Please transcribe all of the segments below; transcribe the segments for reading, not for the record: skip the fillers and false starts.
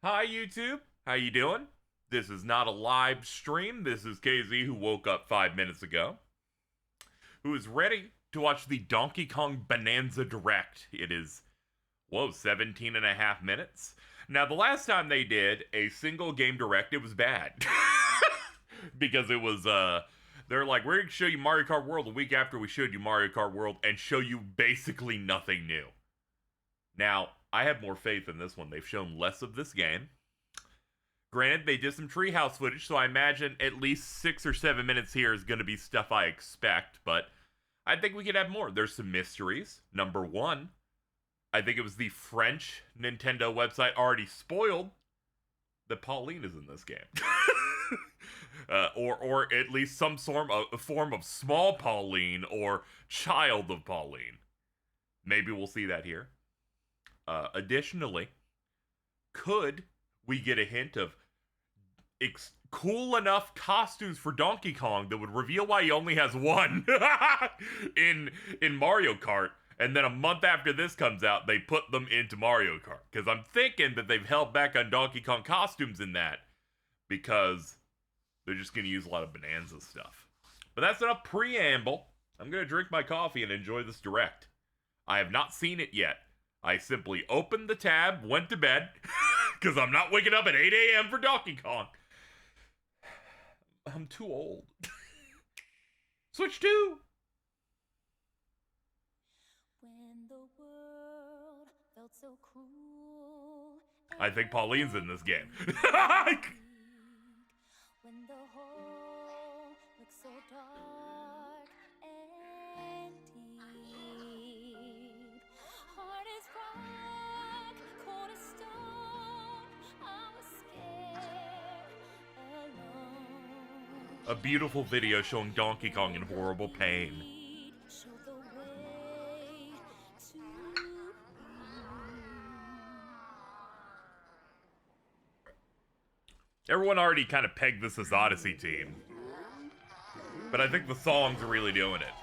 Hi YouTube, how you doing? This is not a live stream. This is KZ who woke up 5 minutes ago, who is ready to watch the Donkey Kong Bananza Direct. It is, 17 and a half minutes. Now, the last time they did a single game direct, it was bad. Because it was, they're like, we're going to show you Mario Kart World a week after we showed you Mario Kart World and show you basically nothing new. Now, I have more faith in this one. They've shown less of this game. Granted, they did some treehouse footage, so I imagine at least 6 or 7 minutes here is going to be stuff I expect, but I think we could have more. There's some mysteries. Number one, I think it was the French Nintendo website already spoiled that Pauline is in this game. Or at least some form of small Pauline or child of Pauline. Maybe we'll see that here. Additionally, could we get a hint of cool enough costumes for Donkey Kong that would reveal why he only has one in Mario Kart, and then a month after this comes out, they put them into Mario Kart? Because I'm thinking that they've held back on Donkey Kong costumes in that because they're just going to use a lot of Bananza stuff. But that's enough preamble. I'm going to drink my coffee and enjoy this direct. I have not seen it yet. I simply opened the tab, went to bed, because I'm not waking up at 8 a.m. for Donkey Kong. I'm too old. Switch 2. When the world felt so cruel, I think Pauline's in this game. when the hole looked so dark and deep, hard as rock, cold as stone, I was scared, alone. A beautiful video showing Donkey Kong in horrible pain. Show the way to Everyone already kind of pegged this as Odyssey team, but I think the songs are really doing it.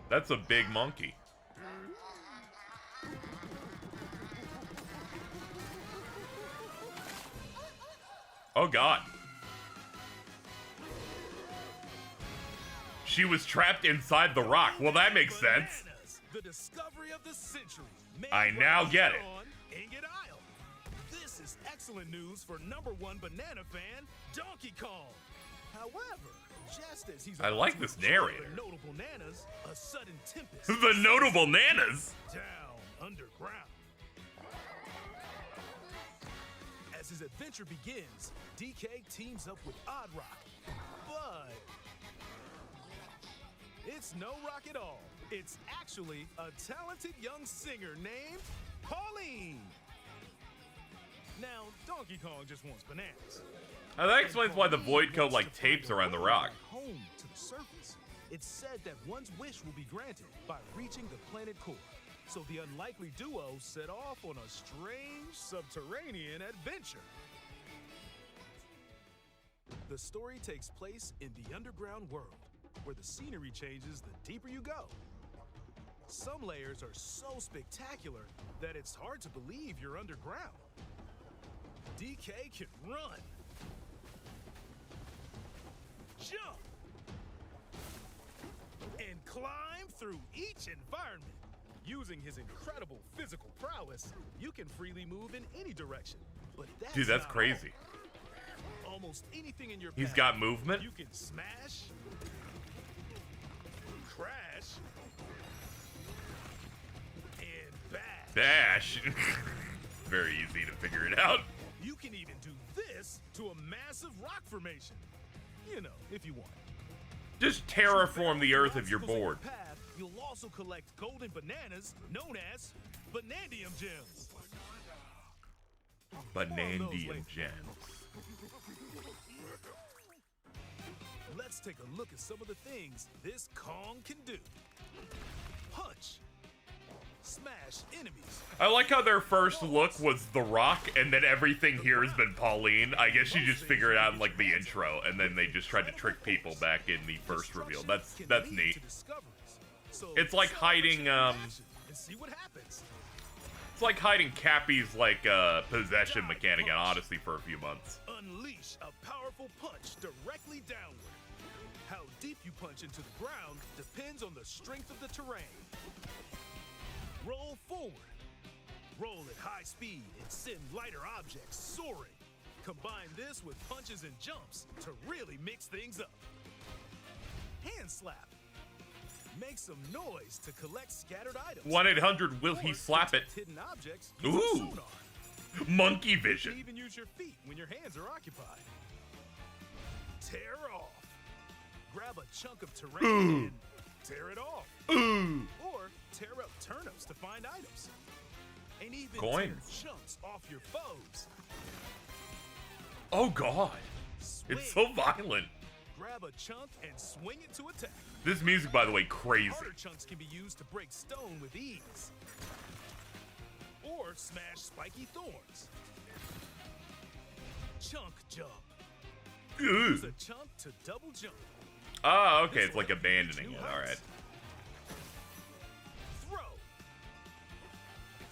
That's a big monkey. Oh god. She was trapped inside the rock. Well, that makes sense. The discovery of the century. I now get it. This is excellent news for #1 banana fan, Donkey Kong. However, just as he's I like this narrator. the notable nanas, a sudden tempest. The notable nanas. Down underground. As his adventure begins, DK teams up with Odd Rock, but it's no rock at all. It's actually a talented young singer named Pauline. Now, Donkey Kong just wants bananas. Now that explains why the void code like tapes around the rock. Home to the surface. It's said that one's wish will be granted by reaching the planet core. So the unlikely duo set off on a strange subterranean adventure. The story takes place in the underground world, where the scenery changes the deeper you go. Some layers are so spectacular that it's hard to believe you're underground. DK can run, jump, and climb through each environment. Using his incredible physical prowess, you can freely move in any direction. But Dude, that's not crazy. all. Almost anything in your He's path, got movement? You can smash, crash, and bash. Dash. Very easy to figure it out. You can even do this to a massive rock formation. You know, if you want. Just terraform the earth if you're Obstacles in your bored. path, you'll also collect golden bananas known as Banandium gems. Banandium gems. Let's take a look at some of the things this Kong can do. Punch. Smash enemies. I like how their first look was The Rock, and then everything here has been Pauline. I guess you just figure it out in like the intro, and then they just tried to trick people back in the first reveal. That's Can lead neat. to discoveries. So It's like start with hiding, your action and see what happens. It's like hiding Cappy's, like, possession mechanic in Odyssey for a few months. Unleash a powerful punch directly downward. How deep you punch into the ground depends on the strength of the terrain. Roll forward. Roll at high speed and send lighter objects soaring. Combine this with punches and jumps to really mix things up. Hand slap. Make some noise to collect scattered items. 1-800 will he Or slap it? detect hidden objects using Ooh. sonar. Monkey You can vision. even use your feet when your hands are occupied. Tear off. Grab a chunk of terrain and tear it off. Ooh. Or tear up turnips to find items. And even Coins. tear chunks off your foes. Oh god. It's so Swing. violent. Grab a chunk and swing it to attack. This music, by the way, crazy. Harder chunks can be used to break stone with ease. Or smash spiky thorns. Chunk jump. Use Ooh. a chunk to double jump. Ah, okay, This it's will like help you reach abandoning new it, heights. alright.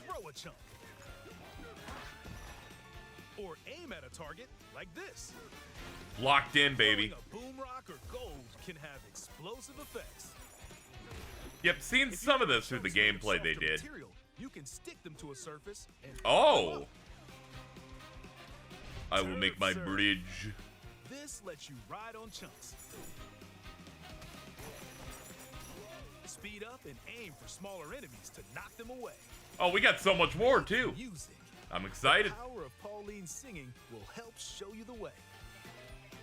Throw a chunk. Or aim at a target like this. Locked in, baby. Throwing a boom rock or gold can have explosive effects. Yep, seen If you some of have this through the chunks made of gameplay they softer did. material, you can stick them to a surface and Oh! I will Serve, make my sir. bridge. This lets you ride on chunks. Speed up and aim for smaller enemies to knock them away. Oh, we got so much more, too. Music. I'm excited. The power of Pauline's singing will help show you the way.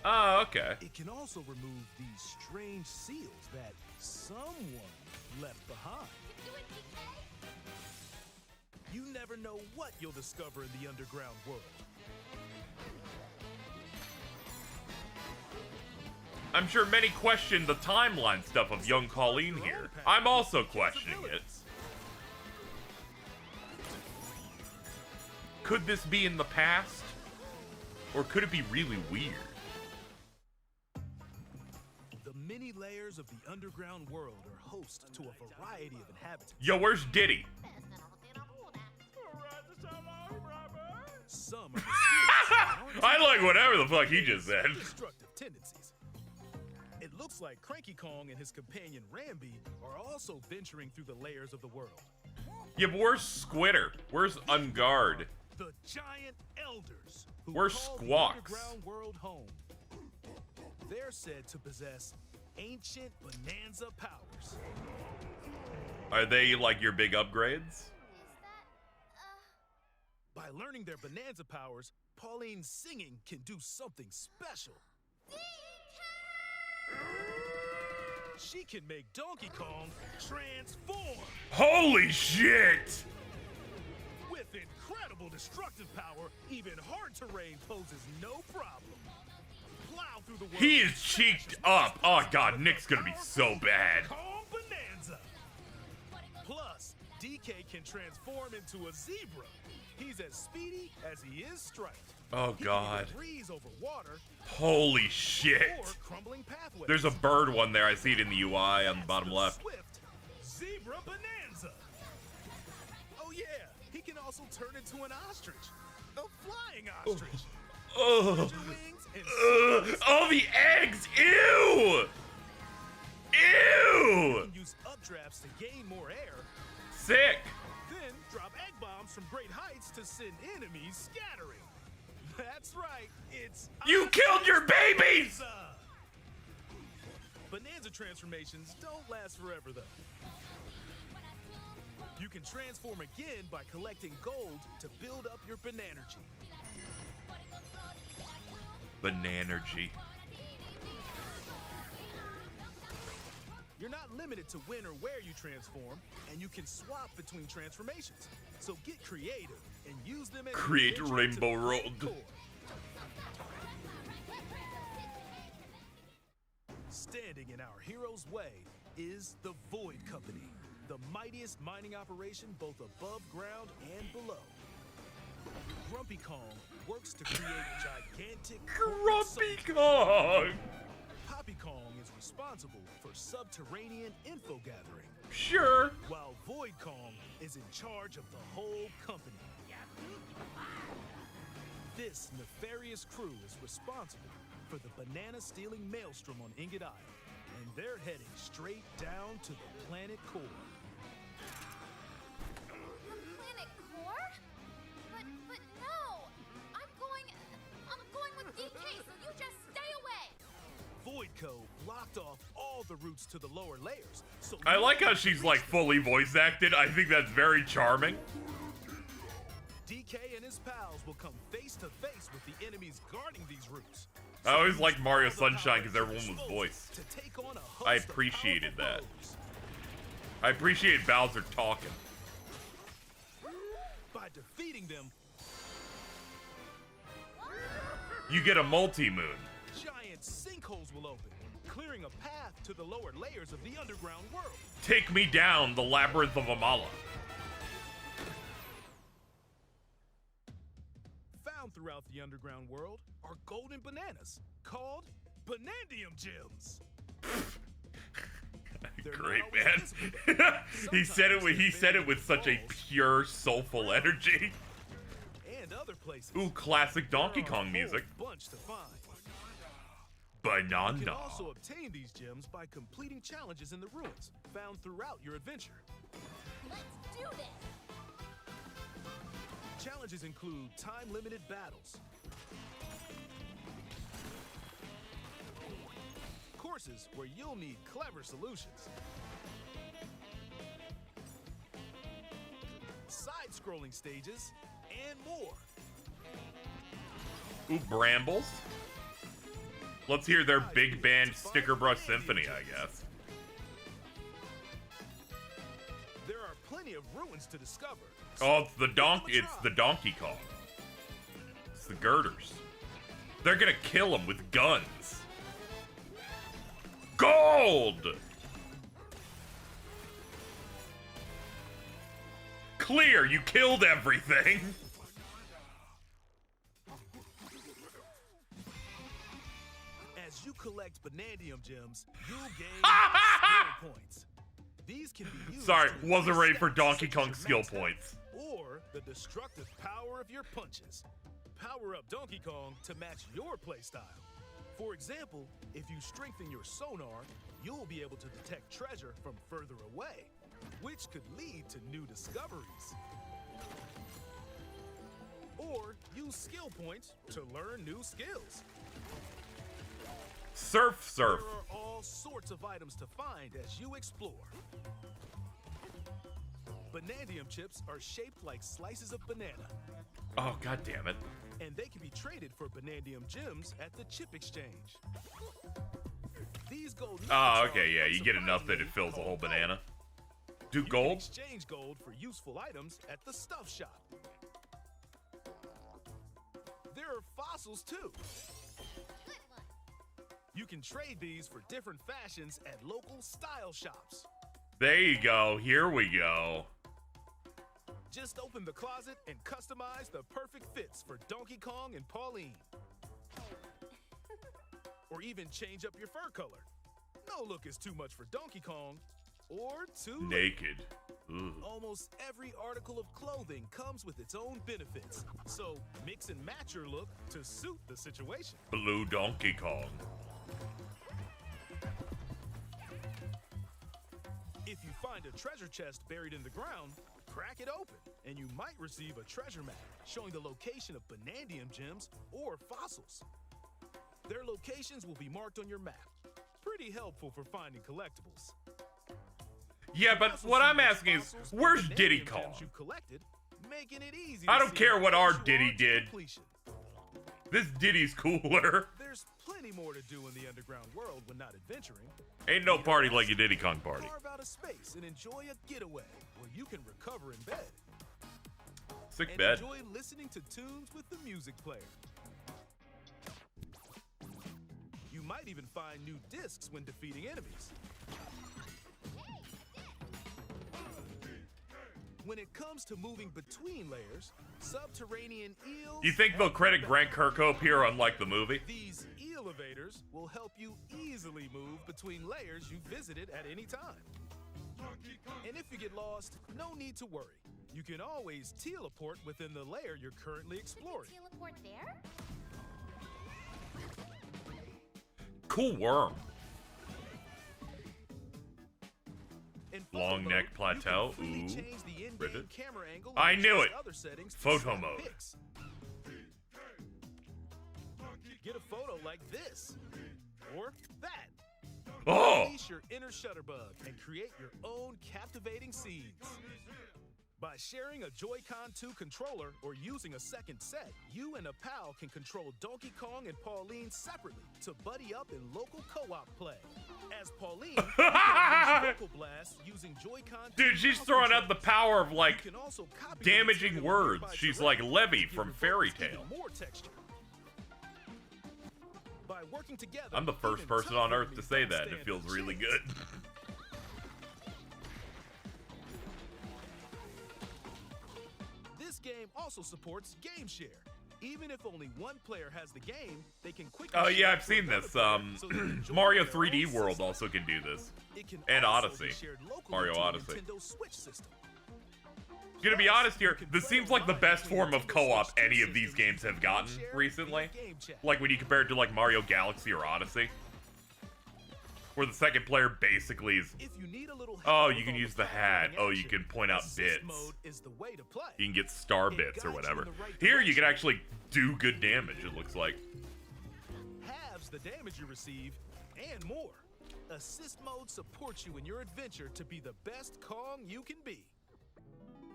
Ah, okay. It can also remove these strange seals that someone left behind. You never know what you'll discover in the underground world. I'm sure many question the timeline stuff of young Colleen here. I'm also questioning it. Could this be in the past? Or could it be really weird? The many layers of the underground world are host to a variety of inhabitants. Yo, where's Diddy? Some are mysterious. I like whatever the fuck he just said. Destructive tendencies. It looks like Cranky Kong and his companion Rambi are also venturing through the layers of the world. Yeah, but where's Squitter? Where's Ungard? The giant elders who Where's call the Squawks? underground world home. They're said to possess ancient Bananza powers. Are they like your big upgrades? By learning their Bananza powers, Pauline's singing can do something special. She can make Donkey Kong transform. Holy shit! With incredible destructive power, even hard terrain poses no problem. Plow through the world. He is cheeked up. Oh god, Nick's gonna be so bad. Kong Bananza. Plus, DK can transform into a zebra. He's as speedy as he is striped. Oh He god. can breeze over water Holy shit. or crumbling pathways. There's a bird one there. I see it in the UI on the That's bottom the left. Swift Zebra Bananza. Oh yeah, he can also turn into an ostrich. A flying ostrich. Ugh. Spread your wings and Oh, the eggs! Ew! Ew! can use updrafts to gain more air. Sick! Then drop egg bombs from great heights to send enemies scattering. That's right, it's You killed your babies! Bananza transformations don't last forever though. You can transform again by collecting gold to build up your Bananergy. Bananergy. You're not limited to when or where you transform, and you can swap between transformations. So get creative and use them as you Create venture Rainbow into the Road. great core. Standing in our hero's way is the Void Company, the mightiest mining operation both above ground and below. Grumpy Kong works to create gigantic Grumpy circles. Kong! Poppy Kong is responsible for subterranean info gathering, Sure. while Void Kong is in charge of the whole company. This nefarious crew is responsible for the banana-stealing maelstrom on Ingot Isle, and they're heading straight down to the planet core. The planet core? But no! I'm going with DK, so you just stay away! Voidco blocked off all the routes to the lower layers, so I like how she's like fully voice acted. I think that's very charming. DK and his pals will come face to face with the enemies guarding these routes. I always liked Mario Sunshine because everyone was voiced. To take on a host I of appreciated that. powerful foes. I appreciate Bowser talking. By defeating them, You get a multi-moon. giant sinkholes will open, clearing a path to the lower layers of the underground world. Take me down the labyrinth of Amala. Found throughout the underground world are golden bananas called Banandium gems. They're not Great, always man. visible, though. he said it with such a Sometimes pure, soulful energy. and other places. Ooh, classic Donkey There are a Kong music. whole bunch to find. You can Bananza. also obtain these gems by completing challenges in the ruins found throughout your adventure. Let's do this! Challenges include time-limited battles, courses where you'll need clever solutions, side-scrolling stages, and more. Ooh, Brambles. Let's hear their big band Sticker Brush Symphony, I guess. There are plenty of ruins to discover. Oh, it's the Donkey Kong. It's the girders. They're gonna kill him with guns. Gold! Clear, you killed everything. As you collect Banandium gems, you'll gain skill points. These can be used Sorry, to wasn't increase ready for stats Donkey such Kong as skill max health points. or the destructive power of your punches. Power up Donkey Kong to match your playstyle. For example, if you strengthen your sonar, you'll be able to detect treasure from further away, which could lead to new discoveries. Or use skill points to learn new skills. Surf. There are all sorts of items to find as you explore. Banandium chips are shaped like slices of banana, Oh, god damn it. and they can be traded for Banandium gems at the chip exchange. These gold Oh, nuggets okay, are yeah, you get enough that it fills a whole banana. Do You can gold? exchange gold for useful items at the stuff shop. There are fossils too. Good one! You can trade these for different fashions at local style shops. There you go. Here we go. Just open the closet and customize the perfect fits for Donkey Kong and Pauline. Or even change up your fur color. No look is too much for Donkey Kong or too little. Naked. Ooh. Almost every article of clothing comes with its own benefits. So mix and match your look to suit the situation. Blue Donkey Kong. If you find a treasure chest buried in the ground, crack it open, and you might receive a treasure map showing the location of Banandium gems or fossils. Their locations will be marked on your map. Pretty helpful for finding collectibles. Yeah, but Also what see I'm which asking is, fossils or where's Banandium Diddy gems Kong? you collected, making it easy I to don't see care how what our close you Diddy are to did. completion. This Diddy's cooler. There's plenty more to do in the underground world when not adventuring. Ain't no party like a Diddy Kong party. Carve out a space and enjoy a getaway where you can recover in bed. Sick And bed. enjoy listening to tunes with the music player. You might even find new discs when defeating enemies. When it comes to moving between layers, subterranean eels... You think they'll credit Grant Kirkhope here, unlike the movie? These elevators will help you easily move between layers you visited at any time. And if you get lost, no need to worry. You can always teleport within the layer you're currently exploring. Teleport there? Cool worm. In Long photo neck mode, plateau. you can freely Ooh. change the in-game Ribbit. camera angle I and knew adjust it. other settings to Photo snap mode. pics. Get a photo like this or that. Oh! Unleash your inner shutterbug and create your own captivating scenes. By sharing a Joy-Con 2 controller or using a second set, you and a pal can control Donkey Kong and Pauline separately to buddy up in local co-op play. As Pauline, you can use vocal blasts using Joy-Con 2 Dude, she's mouse throwing out the controls. power of, like, You can also copy the damaging material words. nearby She's terrain like Levy to give from your Fairy vocals even Tale. more texture. By working together, I'm the first even person on tougher Earth to enemies say don't that, and stand it feels a really chance. good. This game also supports Game Share. Even if only one player has the game, they can quickly Oh share yeah, it I've to seen another this. player so they can join Mario their 3D own World system. also can do this. It can and also Odyssey. be shared locally Mario to the Odyssey. Nintendo Switch system. Gonna be Plus, honest here, you can this play seems like the online best between form of Nintendo co-op Switch 2 any of these systems games have using gotten Game Share recently. via Game Chat. Like when you compare it to like Mario Galaxy or Odyssey, where the second player basically is. If you need a little help Oh, with you can all use the the hat. platforming Oh, you action, can point out assist bits. mode is the way to play. You can get star It bits or guides you in whatever. the right Here you can direction. actually do good damage, it looks like. Halves the damage you receive, and more. Assist mode supports you in your adventure to be the best Kong you can be.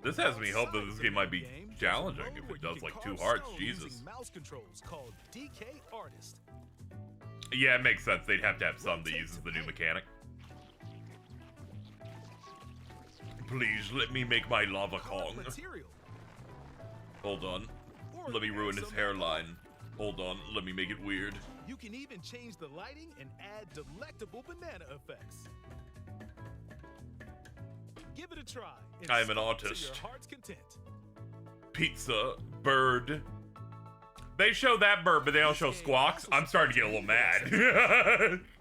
This has me hope that Outside this the game might be game, there's a challenging mode if where it you does can like 2 carve hearts. stone Jesus. using mouse controls called DK Artist. Yeah, it makes sense. They'd have to have some that Rotate uses to the new paint. mechanic. Please let me make my lava Carve Kong. material. Hold on. Or Let me ruin add his some hairline. Hold on. Let me make it weird. You can even change the lighting and add delectable banana effects. Give it a try. and I am an sculpt to artist. your heart's content. Pizza. Bird. They show that bird, but they don't show squawks. I'm starting to get a little mad.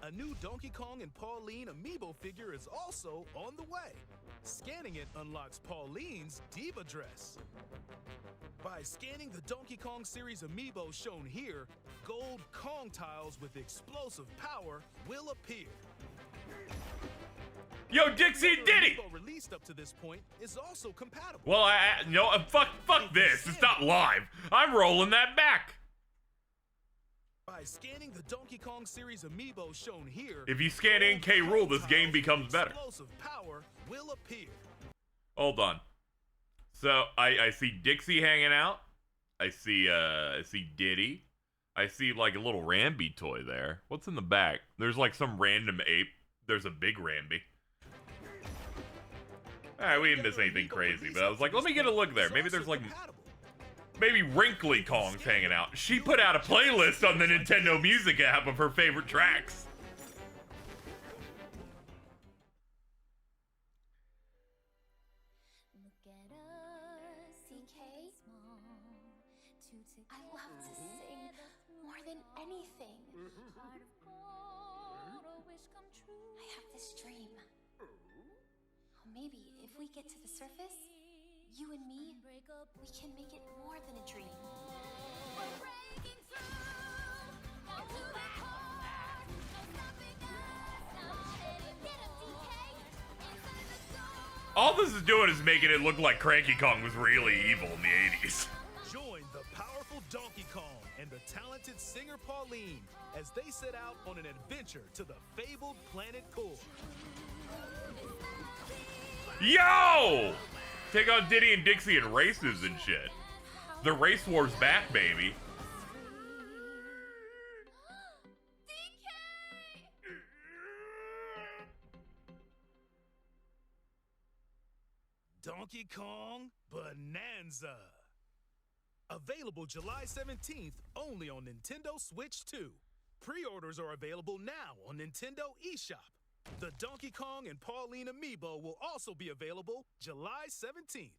A new Donkey Kong and Pauline Amiibo figure is also on the way. Scanning it unlocks Pauline's diva dress. By scanning the Donkey Kong series Amiibo shown here, gold Kong tiles with explosive power will appear. Yo, Dixie and Diddy! Amiibo released up to this point is also compatible. Well, fuck this. It's not live. I'm rolling that back. By scanning the Donkey Kong series Amiibo shown here, If you scan in K. Rool, this game becomes better. explosive power will appear. Hold on. So I see Dixie hanging out. I see Diddy. I see like a little Rambi toy there. What's in the back? There's like some random ape. There's a big Rambi. Alright, we didn't miss anything crazy, but I was like, let me get a look there. Maybe there's like maybe Wrinkly Kong's hanging out. She put out a playlist on the Nintendo Music app of her favorite tracks. Look at us, DK. I love to sing more than anything. I have this dream. Maybe if we get to the surface, you and me, we can make it more than a dream. We're breaking through, down to the core. No stopping us, not letting get up, DK. Inside the door. All this is doing is making it look like Cranky Kong was really evil in the 80s. Join the powerful Donkey Kong and the talented singer Pauline as they set out on an adventure to the fabled planet core. Yo! Take on Diddy and Dixie in races and shit. The race war's back, baby. Donkey Kong Bananza. Available July 17th only on Nintendo Switch 2. Pre-orders are available now on Nintendo eShop. The Donkey Kong and Pauline Amiibo will also be available July 17th.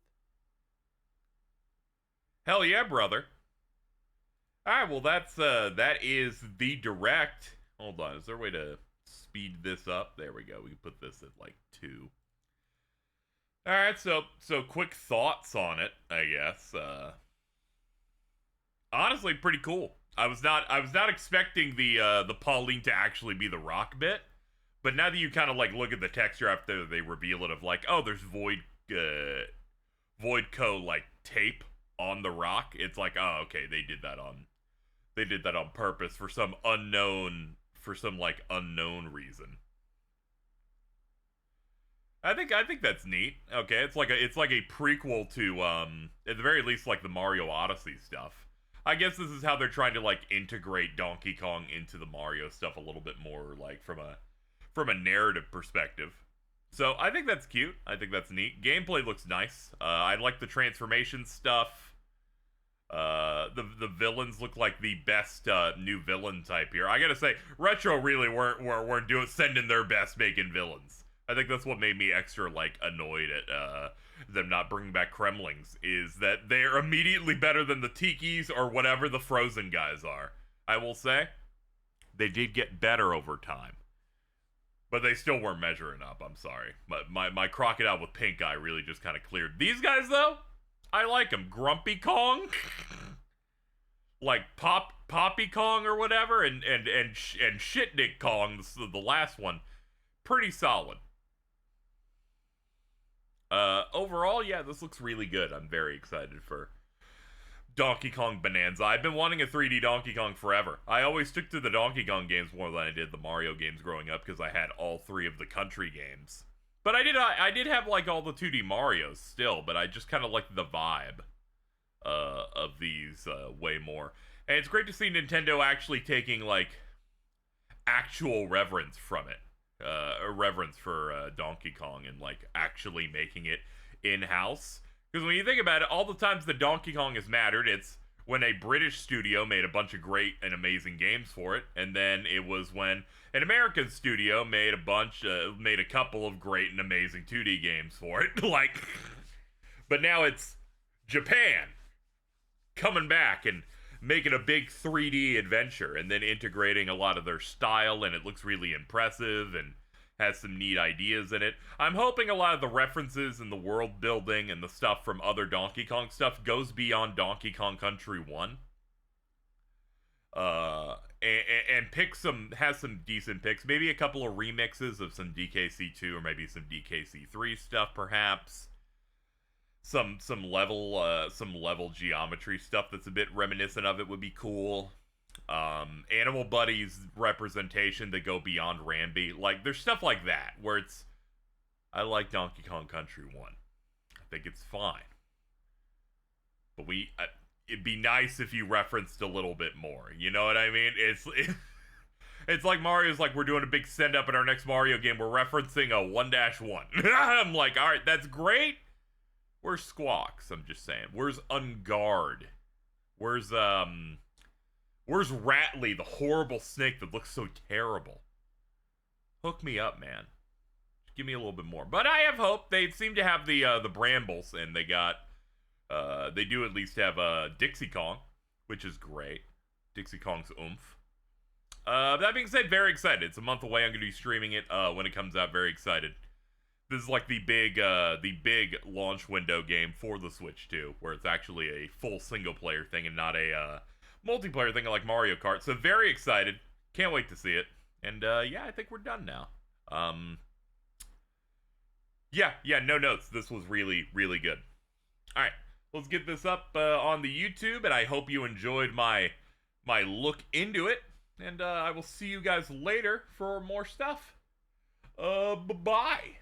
Hell yeah, brother. Alright, well that is the direct. Hold on, is there a way to speed this up? There we go. We can put this at like 2. Alright, so quick thoughts on it, I guess. Honestly, pretty cool. I was not expecting the Pauline to actually be the rock bit, but now that you kind of like look at the texture after they reveal it of like, oh, there's Void Co like tape on the rock, it's like, oh, okay, they did that on purpose for some unknown reason. I think that's neat. Okay, it's like a prequel to at the very least like the Mario Odyssey stuff. I guess this is how they're trying to like integrate Donkey Kong into the Mario stuff a little bit more, like from a narrative perspective. So I think that's cute. I think that's neat. Gameplay looks nice. I like the transformation stuff. The villains look like the best new villain type here. I gotta say, Retro really weren't doing sending their best making villains. I think that's what made me extra like annoyed at them not bringing back Kremlings, is that they're immediately better than the Tikis or whatever the Frozen guys are. I will say, they did get better over time. But they still weren't measuring up, I'm sorry. But my crocodile with pink eye really just kind of cleared. These guys, though, I like them. Grumpy Kong, like Poppy Kong or whatever, and Shitnik Kong, the last one, pretty solid. Overall, yeah, this looks really good. I'm very excited for Donkey Kong Bananza. I've been wanting a 3D Donkey Kong forever. I always stuck to the Donkey Kong games more than I did the Mario games growing up because I had all 3 of the country games. But I did have like all the 2D Marios still, but I just kind of like the vibe of these way more. And it's great to see Nintendo actually taking like actual reverence from it. A reverence for Donkey Kong and like actually making it in-house. Because when you think about it, all the times that Donkey Kong has mattered, it's when a British studio made a bunch of great and amazing games for it, and then it was when an American studio made a couple of great and amazing 2D games for it. Like, but now it's Japan coming back and making a big 3D adventure and then integrating a lot of their style, and it looks really impressive and has some neat ideas in it. I'm hoping a lot of the references and the world building and the stuff from other Donkey Kong stuff goes beyond Donkey Kong Country 1. And has some decent picks. Maybe a couple of remixes of some DKC2 or maybe some DKC3 stuff, perhaps. Some level geometry stuff that's a bit reminiscent of it would be cool. Animal Buddies representation that go beyond Rambi. Like, there's stuff like that where it's, I like Donkey Kong Country 1. I think it's fine. But it'd be nice if you referenced a little bit more. You know what I mean? It's like Mario's like, we're doing a big send-up in our next Mario game. We're referencing a 1-1. I'm like, alright, that's great. Where's Squawks? I'm just saying. Where's Unguard? Where's Ratley, the horrible snake that looks so terrible? Hook me up, man. Give me a little bit more. But I have hope. They seem to have the Brambles, and they do at least have Dixie Kong, which is great. Dixie Kong's oomph. That being said, very excited. It's a month away. I'm going to be streaming it when it comes out. Very excited. This is like the big launch window game for the Switch 2, where it's actually a full single-player thing and not a multiplayer thing like Mario Kart. So very excited. Can't wait to see it. And yeah, I think we're done now. Yeah, no notes. This was really, really good. All right, let's get this up on the YouTube, and I hope you enjoyed my look into it. And I will see you guys later for more stuff. Bye-bye.